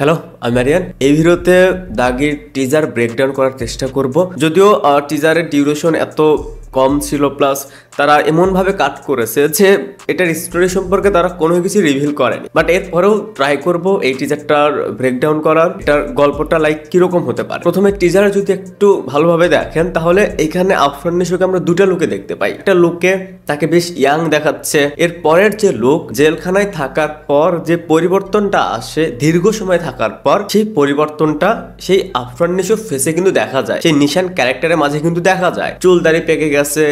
Hello, আমি আরিয়ান। এই ভিডিওতে দাগির টিজার ব্রেকডাউন করার চেষ্টা করব। যদিও টিজারের ডিউরেশন এত কম ছিল, প্লাস তারা এমনভাবে কাট করেছে যে এটার স্টোরি সম্পর্কে তারা কোনো কিছু রিভিল করেনি, বাট এরপরেও ট্রাই করব এই টিজারটার ব্রেকডাউন করার। এটার গল্পটা লাইক কিরকম হতে পারে। প্রথমে টিজারে যদি একটু ভালোভাবে দেখেন তাহলে এখানে আফরান নিশোকে আমরা দুটা লুকে দেখতে পাই। একটা লুকে তাকে বেশ ইয়াং দেখাচ্ছে, এর পরের যে লুক জেলখানায় থাকার পর যে পরিবর্তনটা আসে দীর্ঘ সময় থাকার পর, সেই পরিবর্তনটা সেই আফরান নিশো ফেসে কিন্তু দেখা যায়, সেই নিশান ক্যারেক্টারের মাঝে কিন্তু দেখা যায়। চুল দাড়ি পেকে গেছে,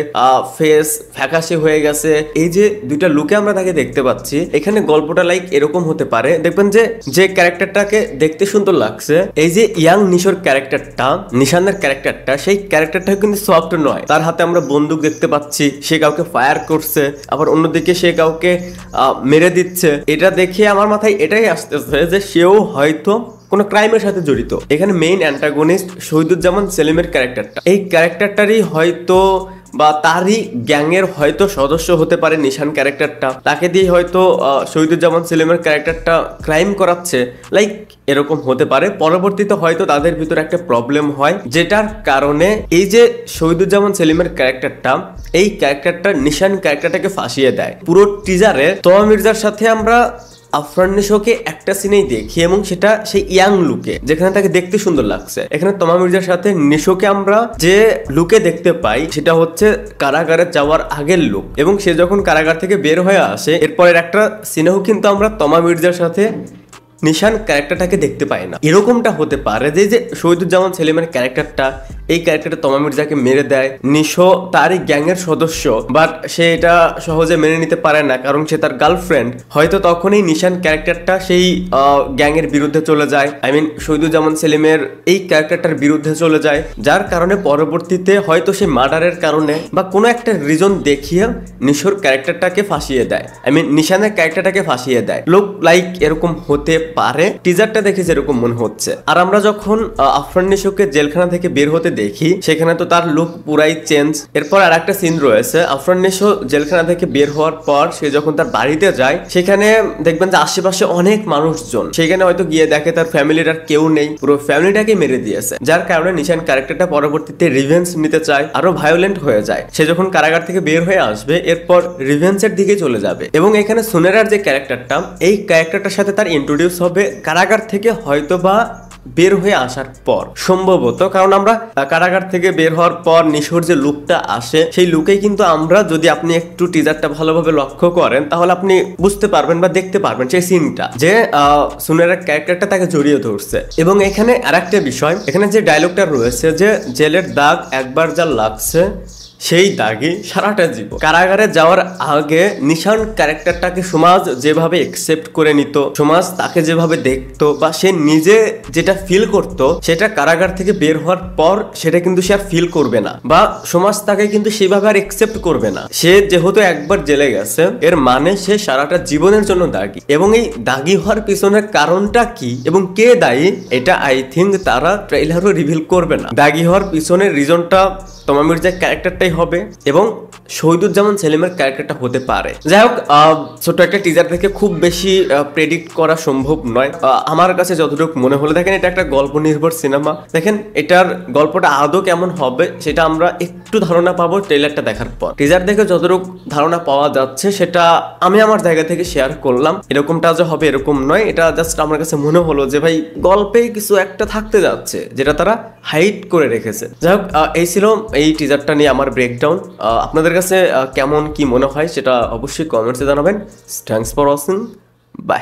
ফেস ফ্যাকাশে হয়ে গেছে। এই যে দুইটা লুকে আমরা তাকে দেখতে পাচ্ছি, এখানে গল্পটা লাইক এরকম হতে পারে। দেখবেন যে ক্যারেক্টারটাকে দেখতে সুন্দর লাগছে, এই যে ইয়াং নিশোর ক্যারেক্টারটা, নিশানের ক্যারেক্টারটা, সেই ক্যারেক্টারটা কিন্তু সফট নয়। তার হাতে আমরা বন্দুক দেখতে পাচ্ছি, সে কাউকে ফায়ার করছে, আবার অন্যদিকে সে কাউকে মেরে দিচ্ছে। এটা দেখে আমার মাথায় এটাই আসতেছে যে সেও হয়তো কোনো ক্রাইমের সাথে জড়িত। এখানে মেইন অ্যান্টাগনিস্ট শহীদুজ্জামান সেলিমের ক্যারেক্টারটা, এই ক্যারেক্টারটারই হয়তো বা তারই গ্যাংয়ের হয়তো সদস্য হতে পারে নিশান ক্যারেক্টারটা। তাকে দিয়ে হয়তো শহীদুজ্জামান সেলিমের ক্যারেক্টারটা ক্রাইম করাচ্ছে, লাইক এরকম হতে পারে। পরবর্তীতে হয়তো তাদের ভিতরে একটা প্রবলেম হয়, যেটার কারণে এই যে শহীদুজ্জামান সেলিমের ক্যারেক্টারটা, এই ক্যারেক্টারটা নিশান ক্যারেক্টারটাকে ফাঁসিয়ে দেয়। পুরো টিজারে তমা মির্জার সাথে আমরা আফরান নিশোকে একটা সিনেই দেখি, এবং সেটা সেই ইয়াং লুকে, যেখানে তাকে দেখতে সুন্দর লাগছে। এখানে তমা মির্জার সাথে নিশোকে আমরা যে লুকে দেখতে পাই সেটা হচ্ছে কারাগারে যাওয়ার আগের লুক, এবং সে যখন কারাগার থেকে বের হয়ে আসে এরপরের একটা সিনেও কিন্তু আমরা তমা মির্জার সাথে নিশান ক্যারেক্টারটাকে দেখতে পাই না। এরকমটা হতে পারে যে শহীদুজ্জামান সেলিমের ক্যারেক্টারটা, এই ক্যারেক্টারটা তমা মির্জাকে মেরে দেয়। নিশো তারই গ্যাংয়ের সদস্য, বাট সে এটা সহজে মেনে নিতে পারে না, কারণ সে তার গার্লফ্রেন্ড। হয়তো তখনই নিশান ক্যারেক্টারটা সেই গ্যাংয়ের বিরুদ্ধে চলে যায়, আই মিন শহীদুজ্জামান সেলিমের এই ক্যারেক্টারটার বিরুদ্ধে চলে যায়, যার কারণে পরবর্তীতে হয়তো সেই মার্ডারের কারণে বা কোনো একটা রিজন দেখিয়ে নিশোর ক্যারেক্টারটাকে ফাঁসিয়ে দেয়, আই মিন নিশানের ক্যারেক্টারটাকে ফাঁসিয়ে দেয়। লোক লাইক এরকম হতে পারে, টিজারটা দেখে যেরকম মনে হচ্ছে। আর আমরা যখন আফরান নিশোকে জেলখানা থেকে বের হতে দেখি, সেখানে তো তার লুক পুরাই চেঞ্জ। এরপর আর একটা সিন রয়েছে, আফরান নিশো জেলখানা থেকে বের হওয়ার পর সে যখন তার বাড়িতে যায়, সেখানে দেখবেন যে আশেপাশে অনেক মানুষজন। সেখানে হয়তো গিয়ে দেখে তার ফ্যামিলির আর কেউ নেই, পুরো ফ্যামিলিটাকে মেরে দিয়েছে, যার কারণে নিশান ক্যারেক্টারটা পরবর্তীতে রিভেঞ্জ নিতে চায়, আরো ভায়োলেন্ট হয়ে যায়। সে যখন কারাগার থেকে বের হয়ে আসবে এরপর রিভেঞ্জের দিকে চলে যাবে, এবং এখানে সুনেরার যে ক্যারেক্টারটা, এই ক্যারেক্টারটার সাথে তার ইন্ট্রোডিউস হবে কারাগার থেকে হয়তো বা বের হয়ে আসার পর সম্ভবত। কারণ আমরা কারাগার থেকে বের হওয়ার পর নিশোর যে লুকটা আসে, সেই লুকেই কিন্তু আমরা, যদি আপনি একটু টিজারটা ভালোভাবে লক্ষ্য করেন তাহলে আপনি বুঝতে পারবেন বা দেখতে পারবেন সেই সিনটা, যে সুনেরার ক্যারেক্টারটা তাকে জড়িয়ে ধরছে। এবং এখানে আরেকটা বিষয়, এখানে যে ডায়লগটা রয়েছে যে জেলের দাগ একবার যা লাগছে সেই দাগে সারাটা জীবন। কারাগারে যাওয়ার আগে নিশান ক্যারেক্টারটাকে সমাজ যেভাবে একসেপ্ট করে নিত, সমাজ তাকে যেভাবে দেখতো বা সে নিজে যেটা ফিল করতো, সেটা কারাগার থেকে বের হওয়ার পর সেটা কিন্তু সে আর ফিল করবে না, বা সমাজ তাকে কিন্তু সেভাবে আর একসেপ্ট করবে না। সে যেহেতু একবার জেলে গেছে, এর মানে সে সারাটা জীবনের জন্য দাগী। এবং এই দাগী হওয়ার পিছনের কারণটা কি এবং কে দায়ী, এটা আই থিঙ্ক তারা ট্রেইলারও রিভিল করবে না। দাগী হওয়ার পিছনের রিজনটা তমা মির্জার ক্যারেক্টারটাই হবে, এবং শহীদুজ্জামান সেলিমের ক্যারেক্টারটা হতে পারে। যাই হোক, ছোট একটা টিজার থেকে খুব বেশি প্রেডিক্ট করা সম্ভব নয়। আমার কাছে যতটুকু মনে হলো, দেখেন এটা একটা গল্প নির্ভর সিনেমা। দেখেন এটার গল্পটা আদৌ কেমন হবে সেটা আমরা একটু ধারণা পাবো ট্রেলারটা দেখার পর। টিজার দেখে যতটুকু ধারণা পাওয়া যাচ্ছে সেটা আমি আমার জায়গা থেকে শেয়ার করলাম। এরকমটা যে হবে এরকম নয়, এটা জাস্ট আমার কাছে মনে হলো যে ভাই গল্পে কিছু একটা থাকতে যাচ্ছে যেটা তারা হাইড করে রেখেছে। যাই হোক, এই ছিল এই টিজারটা নিয়ে আমার ব্রেকডাউন। আপনাদের কাছে কেমন কি মনে হয় সেটা অবশ্যই কমেন্টসে জানাবেন। Thanks for watching, by.